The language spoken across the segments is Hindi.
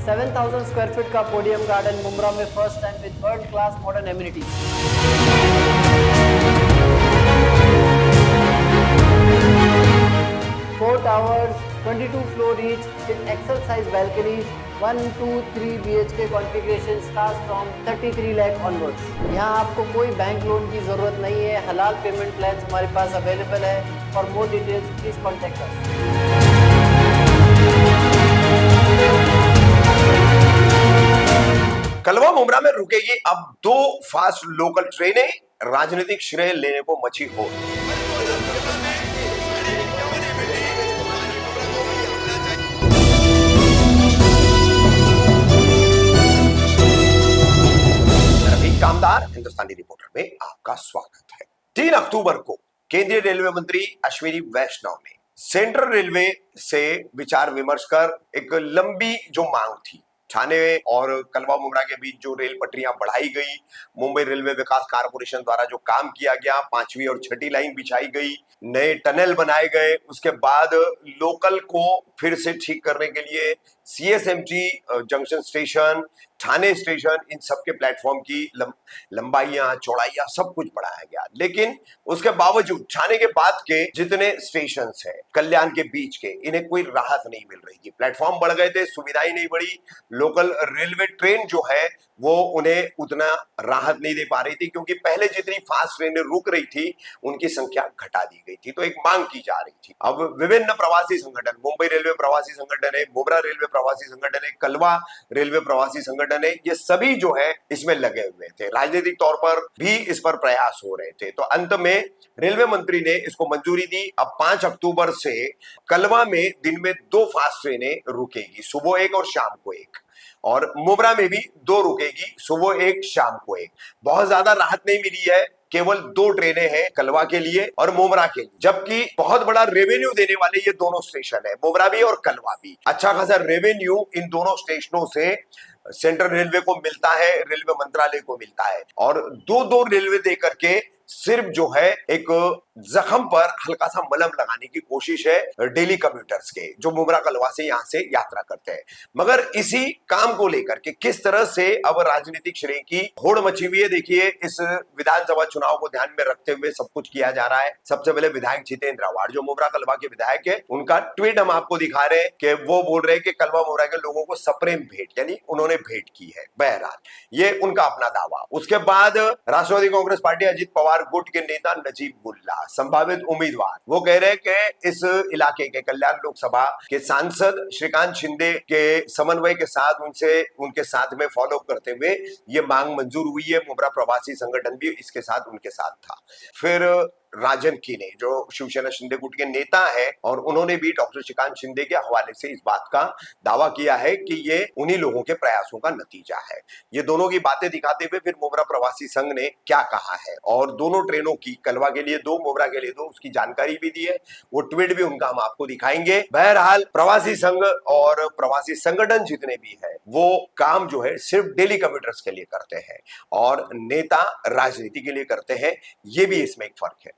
7,000 स्क्वायर फीट का पोडियम गार्डन मुंब्रा में first time with world class modern amenities. 4 towers, 22 floor each with excel size balconies, 1, 2, 3 BHK configuration starts from 33 lakh onwards। यहाँ आपको कोई बैंक लोन की जरूरत नहीं है। हलाल पेमेंट प्लान्स हमारे पास अवेलेबल है। For more details please contact us. Kalwa Mumbra में रुकेगी अब 2 फास्ट लोकल ट्रेनें, राजनीतिक श्रेय लेने को मची हो। कामदार हिंदुस्तानी रिपोर्टर में आपका स्वागत है। 3 अक्टूबर को केंद्रीय रेलवे मंत्री अश्विनी वैष्णव ने सेंट्रल रेलवे से विचार विमर्श कर एक लंबी जो मांग थी, ठाणे और कलवा मुंब्रा के बीच जो रेल पटरियां बढ़ाई गई, मुंबई रेलवे विकास कारपोरेशन द्वारा जो काम किया गया, 5वीं और 6ठी लाइन बिछाई गई, नए टनल बनाए गए, उसके बाद लोकल को फिर से ठीक करने के लिए CSMT junction station, Thane station, इन सबके प्लेटफॉर्म की लंबाइयां चौड़ाइयां सब कुछ बढ़ाया गया। लेकिन उसके बावजूद ठाणे के बाद के जितने स्टेशन है कल्याण के बीच के, इन्हें कोई राहत नहीं मिल रही थी। प्लेटफॉर्म बढ़ गए थे, सुविधाएं नहीं बढ़ी। लोकल रेलवे ट्रेन जो है वो उन्हें उतना राहत नहीं दे पा रही थी, क्योंकि पहले जितनी फास्ट ट्रेनें रुक रही थी उनकी संख्या घटा दी गई थी। तो एक मांग की जा रही थी। अब विभिन्न प्रवासी संगठन, मुंबई रेलवे प्रवासी संगठन है, मुंब्रा रेलवे प्रवासी संगठन है, कलवा रेलवे प्रवासी संगठन है, ये सभी जो है इसमें लगे हुए थे। राजनीतिक तौर पर भी इस पर प्रयास हो रहे थे। तो अंत में रेलवे मंत्री ने इसको मंजूरी दी। अब 5 अक्टूबर से कलवा में दिन में 2 फास्ट ट्रेनें रुकेगी, सुबह 1 और शाम को 1, और मुंब्रा में भी 2 रुकेगी, सुबह 1 शाम को 1। बहुत ज्यादा राहत नहीं मिली है, केवल 2 ट्रेनें हैं कलवा के लिए और मुंब्रा के लिए, जबकि बहुत बड़ा रेवेन्यू देने वाले ये दोनों स्टेशन है, मुंब्रा भी और कलवा भी। अच्छा खासा रेवेन्यू इन दोनों स्टेशनों से सेंट्रल रेलवे को मिलता है, रेलवे मंत्रालय को मिलता है, और 2-2 रेलवे दे करके सिर्फ जो है एक जख्म पर हल्का सा मलहम लगाने की कोशिश है डेली कम्यूटर्स के, जो मुंब्रा कलवा से यहां से यात्रा करते हैं। मगर इसी काम को लेकर के किस तरह से अब राजनीतिक श्रेय की होड़ मची हुई है, देखिए। इस विधानसभा चुनाव को ध्यान में रखते हुए सब कुछ किया जा रहा है। सबसे पहले विधायक जितेंद्र अवार्ड, जो मुंब्रा कलवा के विधायक है, उनका ट्वीट हम आपको दिखा रहे हैं कि वो बोल रहे हैं कि कलवा मुंब्रा के लोगों को सप्रेम भेंट, यानी उन्होंने भेंट की है। बहरहाल ये उनका अपना दावा। उसके बाद राष्ट्रवादी कांग्रेस पार्टी अजित पवार गुट के नेता नजीब मुल्ला, संभावित उम्मीदवार, वो कह रहे हैं कि इस इलाके के कल्याण लोकसभा के सांसद श्रीकांत शिंदे के समन्वय के साथ उनके साथ में फॉलो करते हुए ये मांग मंजूर हुई है। मुंब्रा प्रवासी संगठन भी इसके साथ उनके साथ था। फिर राजन कीने, जो शिवसेना शिंदे गुट के नेता है, और उन्होंने भी डॉक्टर श्रीकांत शिंदे के हवाले से इस बात का दावा किया है कि ये उन्हीं लोगों के प्रयासों का नतीजा है। ये दोनों की बातें दिखाते हुए फिर मुंब्रा प्रवासी संघ ने क्या कहा है, और दोनों ट्रेनों की, कलवा के लिए 2, मुंब्रा के लिए 2, उसकी जानकारी भी दी है। वो ट्वीट भी उनका हम आपको दिखाएंगे। बहरहाल प्रवासी संघ और प्रवासी संगठन जितने भी है वो काम जो है सिर्फ डेली कम्यूटर्स के लिए करते हैं, और नेता राजनीति के लिए करते हैं। ये भी इसमें एक फर्क है।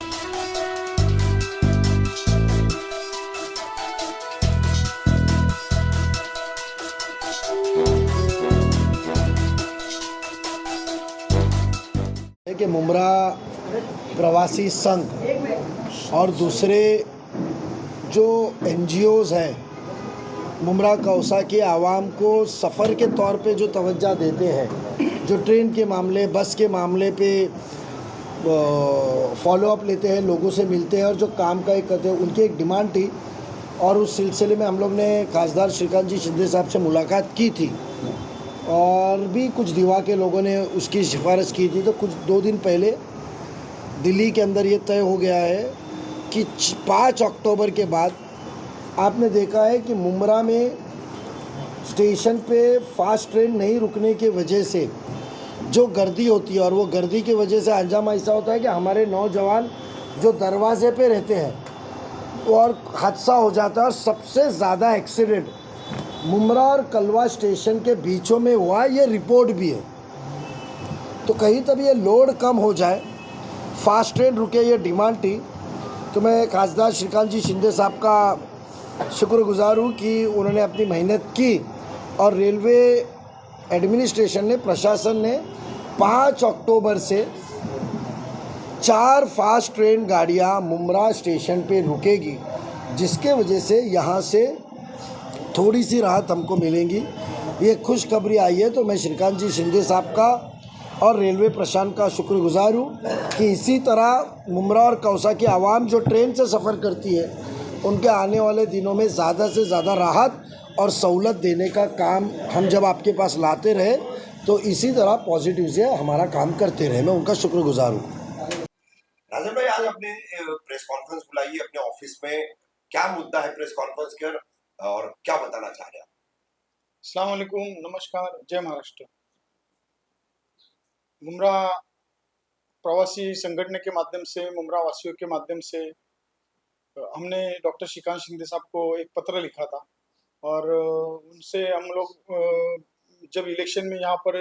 कि मुंब्रा प्रवासी संघ और दूसरे जो NGOs हैं मुंब्रा कौसा के आवाम को सफ़र के तौर पे जो तवज्जो देते हैं, जो ट्रेन के मामले, बस के मामले पे फॉलो अप लेते हैं, लोगों से मिलते हैं और जो काम का एक करते हैं, उनकी एक डिमांड थी। और उस सिलसिले में हम लोग ने खासदार श्रीकांत जी शिंदे साहब से मुलाकात की थी, और भी कुछ दिवा के लोगों ने उसकी सिफारिश की थी। तो कुछ 2 दिन पहले दिल्ली के अंदर ये तय हो गया है कि 5 अक्टूबर के बाद आपने देखा है कि मुंब्रा में स्टेशन पे फास्ट ट्रेन नहीं रुकने की वजह से जो गर्दी होती है, और वो गर्दी की वजह से अंजाम ऐसा होता है कि हमारे नौजवान जो दरवाजे पे रहते हैं और हादसा हो जाता है। और सबसे ज़्यादा एक्सीडेंट मुंब्रा और कलवा स्टेशन के बीचों में हुआ, ये रिपोर्ट भी है। तो कहीं तब ये लोड कम हो जाए, फास्ट ट्रेन रुके, ये डिमांड थी। तो मैं खासदार श्रीकांत जी शिंदे साहब का शुक्रगुजार हूँ कि उन्होंने अपनी मेहनत की और रेलवे एडमिनिस्ट्रेशन ने, प्रशासन ने 5 अक्टूबर से 4 फास्ट ट्रेन गाड़ियाँ मुम्रा स्टेशन पे रुकेगी, जिसके वजह से यहाँ से थोड़ी सी राहत हमको मिलेगी। ये खुशखबरी आई है, तो मैं श्रीकांत जी शिंदे साहब का और रेलवे प्रशासन का शुक्रगुजार हूँ कि इसी तरह मुम्रा और कौसा की आवाम जो ट्रेन से सफ़र करती है, उनके आने वाले दिनों में ज़्यादा से ज़्यादा राहत और सहूलत देने का काम हम जब आपके पास लाते रहे, तो इसी तरह पॉजिटिव से हमारा काम करते रहे। मैं उनका शुक्रगुजार हूँ। राजन भाई, आज आपने प्रेस कॉन्फ्रेंस बुलाई है अपने ऑफिस में, क्या मुद्दा है प्रेस कॉन्फ्रेंस का और क्या बताना चाह रहे हैं? अस्सलाम वालेकुम, नमस्कार, जय महाराष्ट्र। मुम्रा प्रवासी संगठन के माध्यम से, मुम्रा वासियों के माध्यम से हमने डॉक्टर श्रीकांत शिंदे साहब को एक पत्र लिखा था और उनसे हम लोग जब इलेक्शन में यहाँ पर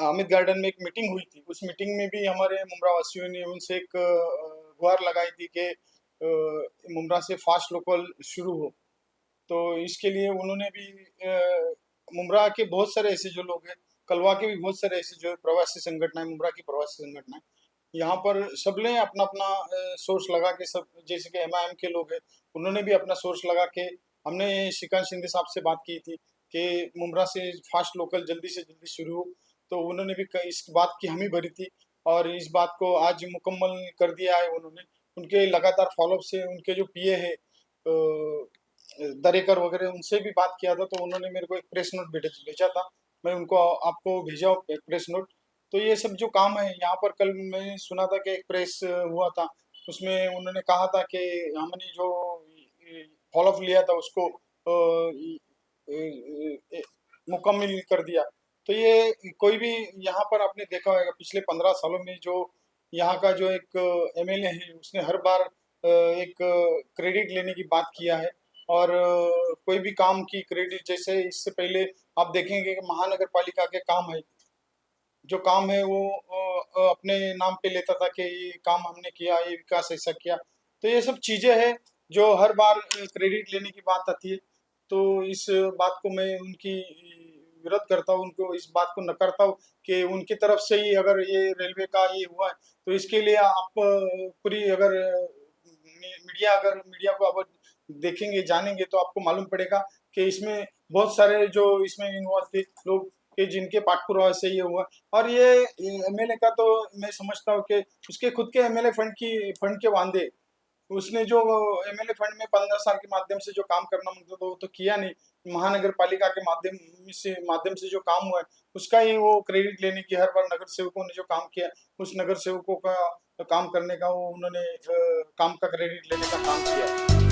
अमित गार्डन में एक मीटिंग हुई थी, उस मीटिंग में भी हमारे मुम्रा वासियों ने उनसे एक गुहार लगाई थी कि मुम्रा से फास्ट लोकल शुरू हो। तो इसके लिए उन्होंने भी मुम्रा के बहुत सारे ऐसे जो लोग हैं, कलवा के भी बहुत सारे ऐसे जो प्रवासी संगठन है, मुम्रा की प्रवासी संगठन है, यहाँ पर सब ने अपना अपना सोर्स लगा के, सब जैसे कि MIM के लोग हैं, उन्होंने भी अपना सोर्स लगा के, हमने श्रीकांत शिंदे साहब से बात की थी कि मुम्रा से फास्ट लोकल जल्दी से जल्दी शुरू हो। तो उन्होंने भी इस बात की हामी भरी थी और इस बात को आज मुकम्मल कर दिया है उन्होंने। उनके लगातार फॉलोअप से उनके जो PA है दरेकर वगैरह, उनसे भी बात किया था, तो उन्होंने मेरे को एक प्रेस नोट भेजा था, मैं उनको आपको भेजा एक प्रेस नोट। तो ये सब जो काम है यहाँ पर, कल मैं सुना था कि एक प्रेस हुआ था, उसमें उन्होंने कहा था कि हमने जो फॉलोअप लिया था उसको मुकम्मल कर दिया। तो ये कोई भी यहाँ पर आपने देखा होगा पिछले 15 सालों में जो यहाँ का जो एक MLA है, उसने हर बार एक क्रेडिट लेने की बात किया है और कोई भी काम की क्रेडिट, जैसे इससे पहले आप देखेंगे कि महानगर पालिका के काम है, जो काम है वो अपने नाम पे लेता था कि ये काम हमने किया, ये विकास ऐसा किया। तो ये सब चीजें हैं जो हर बार क्रेडिट लेने की बात आती है। तो इस बात को मैं उनकी विरोध करता हूँ, उनको इस बात को नकारता हूँ कि उनकी तरफ से ही अगर ये रेलवे का ये हुआ है, तो इसके लिए आप पूरी अगर मीडिया को अगर देखेंगे, जानेंगे, तो आपको मालूम पड़ेगा कि इसमें बहुत सारे जो इसमें इन्वॉल्व थे लोग कि जिनके पाठपुरावा से ये हुआ। और ये MLA का तो मैं समझता हूँ कि उसके खुद के MLA फंड के वांदे, उसने जो MLA फंड में 15 साल के माध्यम से जो काम करना मांगता था वो तो किया नहीं, महानगर पालिका के माध्यम से जो काम हुआ है उसका ही वो क्रेडिट लेने की, हर बार नगर सेवकों ने जो काम किया उस नगर सेवकों का काम करने का वो उन्होंने काम का क्रेडिट लेने का काम किया।